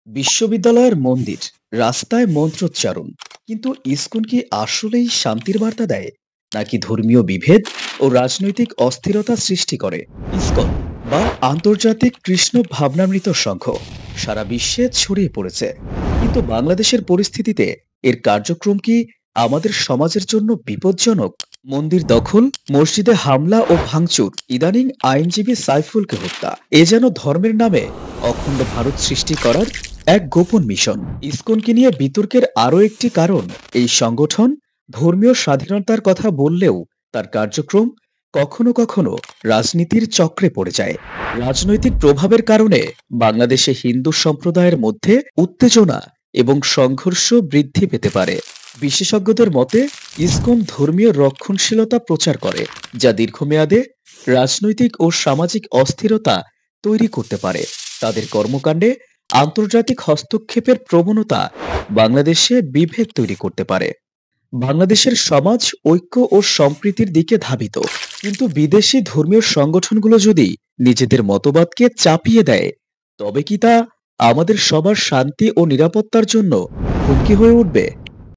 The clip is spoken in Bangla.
বিশ্ববিদ্যালয়ের মন্দির, রাস্তায় মন্ত্রোচ্চারণ। কিন্তু ইসকন কি আসলেই শান্তির বার্তা দেয়, নাকি ধর্মীয় বিভেদ ও রাজনৈতিক অস্থিরতা সৃষ্টি করে? ইসকন বা আন্তর্জাতিক কৃষ্ণ ভাবনামৃত সংঘ সারা বিশ্বে ছড়িয়ে পড়েছে, কিন্তু বাংলাদেশের পরিস্থিতিতে এর কার্যক্রম কি আমাদের সমাজের জন্য বিপজ্জনক? মন্দির দখল, মসজিদে হামলা ও ভাঙচুর, ইদানিং আইনজীবী সাইফুলকে হত্যা, এ যেন ধর্মের নামে অখণ্ড ভারত সৃষ্টি করার এক গোপন মিশন। ইসকনকে নিয়ে বিতর্কের আরও একটি কারণ, এই সংগঠন ধর্মীয় স্বাধীনতার কথা বললেও তার কার্যক্রম কখনো কখনো রাজনীতির চক্রে পড়ে যায়। রাজনৈতিক প্রভাবের কারণে বাংলাদেশে হিন্দু সম্প্রদায়ের মধ্যে উত্তেজনা এবং সংঘর্ষ বৃদ্ধি পেতে পারে। বিশেষজ্ঞদের মতে, ইসকন ধর্মীয় রক্ষণশীলতা প্রচার করে, যা দীর্ঘমেয়াদে রাজনৈতিক ও সামাজিক অস্থিরতা তৈরি করতে পারে। তাদের কর্মকাণ্ডে আন্তর্জাতিক হস্তক্ষেপের প্রবণতা বাংলাদেশে বিভেদ তৈরি করতে পারে। বাংলাদেশের সমাজ ঐক্য ও সম্প্রীতির দিকে ধাবিত, কিন্তু বিদেশি ধর্মীয় সংগঠনগুলো যদি নিজেদের মতবাদকে চাপিয়ে দেয়, তবে কি তা আমাদের সবার শান্তি ও নিরাপত্তার জন্য হুমকি হয়ে উঠবে?